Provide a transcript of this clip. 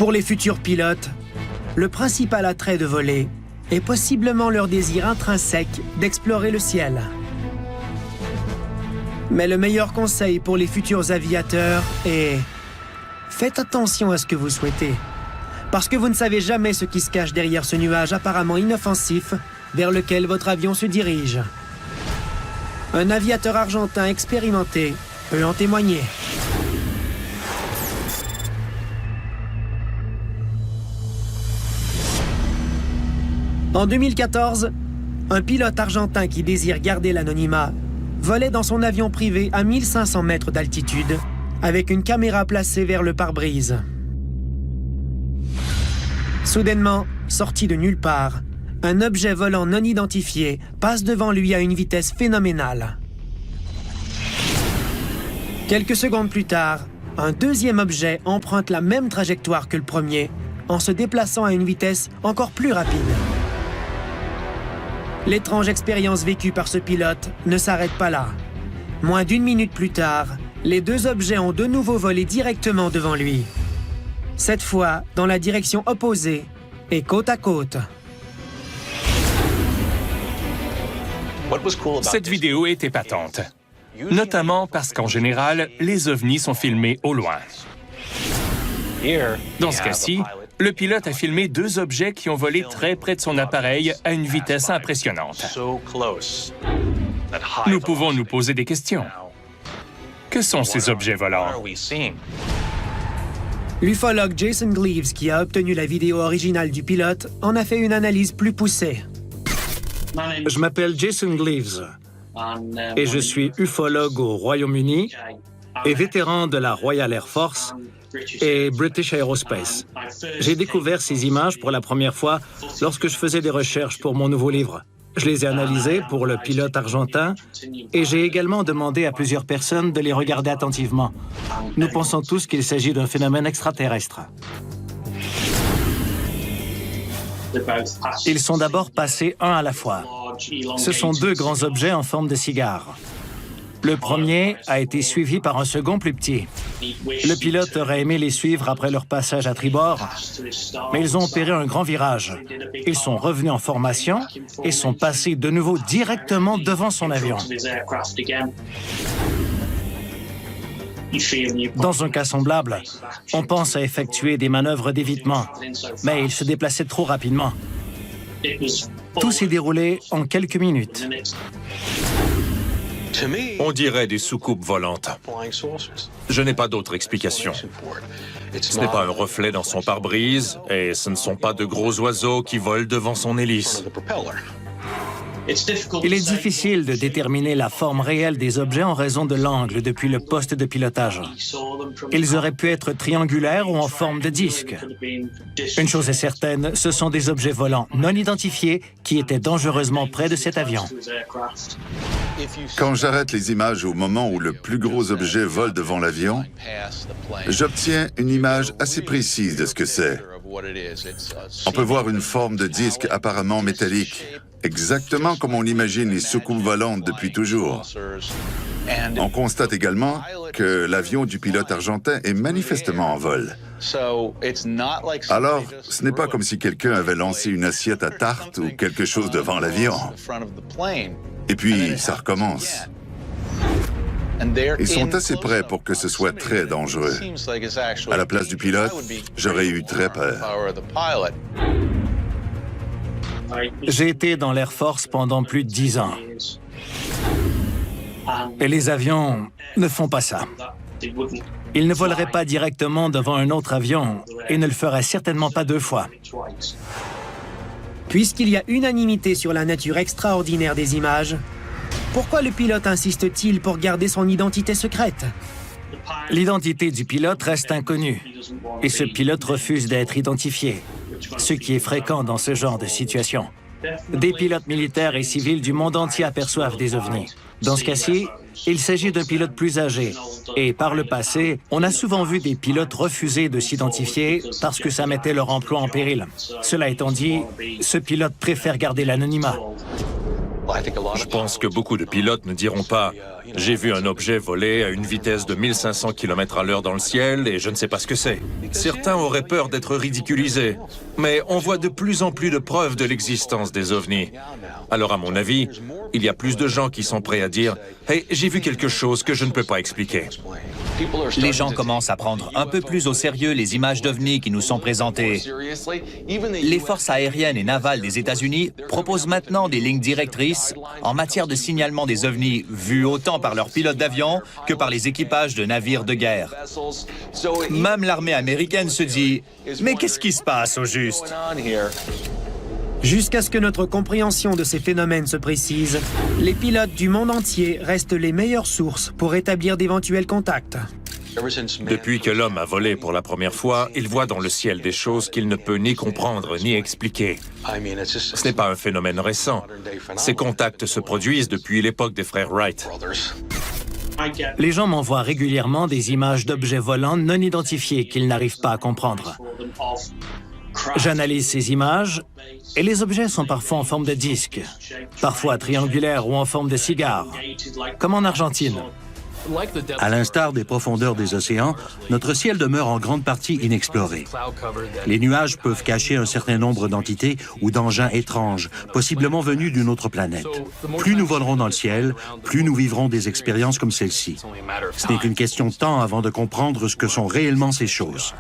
Pour les futurs pilotes, le principal attrait de voler est possiblement leur désir intrinsèque d'explorer le ciel. Mais le meilleur conseil pour les futurs aviateurs est... Faites attention à ce que vous souhaitez, parce que vous ne savez jamais ce qui se cache derrière ce nuage apparemment inoffensif vers lequel votre avion se dirige. Un aviateur argentin expérimenté peut en témoigner. En 2014, un pilote argentin qui désire garder l'anonymat volait dans son avion privé à 1500 mètres d'altitude avec une caméra placée vers le pare-brise. Soudainement, sorti de nulle part, un objet volant non identifié passe devant lui à une vitesse phénoménale. Quelques secondes plus tard, un deuxième objet emprunte la même trajectoire que le premier en se déplaçant à une vitesse encore plus rapide. L'étrange expérience vécue par ce pilote ne s'arrête pas là. Moins d'une minute plus tard, les deux objets ont de nouveau volé directement devant lui. Cette fois, dans la direction opposée et côte à côte. Cette vidéo est épatante, notamment parce qu'en général, les ovnis sont filmés au loin. Dans ce cas-ci, le pilote a filmé deux objets qui ont volé très près de son appareil à une vitesse impressionnante. Nous pouvons nous poser des questions. Que sont ces objets volants? L'ufologue Jason Gleaves, qui a obtenu la vidéo originale du pilote, en a fait une analyse plus poussée. Je m'appelle Jason Gleaves et je suis ufologue au Royaume-Uni et vétéran de la Royal Air Force et British Aerospace. J'ai découvert ces images pour la première fois lorsque je faisais des recherches pour mon nouveau livre. Je les ai analysées pour le pilote argentin et j'ai également demandé à plusieurs personnes de les regarder attentivement. Nous pensons tous qu'il s'agit d'un phénomène extraterrestre. Ils sont d'abord passés un à la fois. Ce sont deux grands objets en forme de cigare. Le premier a été suivi par un second plus petit. Le pilote aurait aimé les suivre après leur passage à tribord, mais ils ont opéré un grand virage. Ils sont revenus en formation et sont passés de nouveau directement devant son avion. Dans un cas semblable, on pense à effectuer des manœuvres d'évitement, mais ils se déplaçaient trop rapidement. Tout s'est déroulé en quelques minutes. On dirait des soucoupes volantes. Je n'ai pas d'autre explication. Ce n'est pas un reflet dans son pare-brise et ce ne sont pas de gros oiseaux qui volent devant son hélice. Il est difficile de déterminer la forme réelle des objets en raison de l'angle depuis le poste de pilotage. Ils auraient pu être triangulaires ou en forme de disque. Une chose est certaine, ce sont des objets volants non identifiés qui étaient dangereusement près de cet avion. Quand j'arrête les images au moment où le plus gros objet vole devant l'avion, j'obtiens une image assez précise de ce que c'est. On peut voir une forme de disque apparemment métallique, exactement comme on imagine les soucoupes volantes depuis toujours. On constate également que l'avion du pilote argentin est manifestement en vol. Alors, ce n'est pas comme si quelqu'un avait lancé une assiette à tarte ou quelque chose devant l'avion. Et puis, ça recommence. Ils sont assez près pour que ce soit très dangereux. À la place du pilote, j'aurais eu très peur. J'ai été dans l'Air Force pendant plus de 10 ans. Et les avions ne font pas ça. Ils ne voleraient pas directement devant un autre avion et ne le feraient certainement pas deux fois. Puisqu'il y a unanimité sur la nature extraordinaire des images, pourquoi le pilote insiste-t-il pour garder son identité secrète? L'identité du pilote reste inconnue et ce pilote refuse d'être identifié, ce qui est fréquent dans ce genre de situation. Des pilotes militaires et civils du monde entier aperçoivent des ovnis. Dans ce cas-ci, il s'agit d'un pilote plus âgé. Et par le passé, on a souvent vu des pilotes refuser de s'identifier parce que ça mettait leur emploi en péril. Cela étant dit, ce pilote préfère garder l'anonymat. Je pense que beaucoup de pilotes ne diront pas « J'ai vu un objet voler à une vitesse de 1500 km/h dans le ciel et je ne sais pas ce que c'est ». Certains auraient peur d'être ridiculisés, mais on voit de plus en plus de preuves de l'existence des ovnis. Alors à mon avis, il y a plus de gens qui sont prêts à dire « Hey, j'ai vu quelque chose que je ne peux pas expliquer ». Les gens commencent à prendre un peu plus au sérieux les images d'ovnis qui nous sont présentées. Les forces aériennes et navales des États-Unis proposent maintenant des lignes directrices en matière de signalement des ovnis vus autant par leurs pilotes d'avion que par les équipages de navires de guerre. Même l'armée américaine se dit « Mais qu'est-ce qui se passe au juste ?» Jusqu'à ce que notre compréhension de ces phénomènes se précise, les pilotes du monde entier restent les meilleures sources pour établir d'éventuels contacts. Depuis que l'homme a volé pour la première fois, il voit dans le ciel des choses qu'il ne peut ni comprendre ni expliquer. Ce n'est pas un phénomène récent. Ces contacts se produisent depuis l'époque des frères Wright. Les gens m'envoient régulièrement des images d'objets volants non identifiés qu'ils n'arrivent pas à comprendre. J'analyse ces images et les objets sont parfois en forme de disque, parfois triangulaires ou en forme de cigare, comme en Argentine. À l'instar des profondeurs des océans, notre ciel demeure en grande partie inexploré. Les nuages peuvent cacher un certain nombre d'entités ou d'engins étranges, possiblement venus d'une autre planète. Plus nous volerons dans le ciel, plus nous vivrons des expériences comme celle-ci. Ce n'est qu'une question de temps avant de comprendre ce que sont réellement ces choses.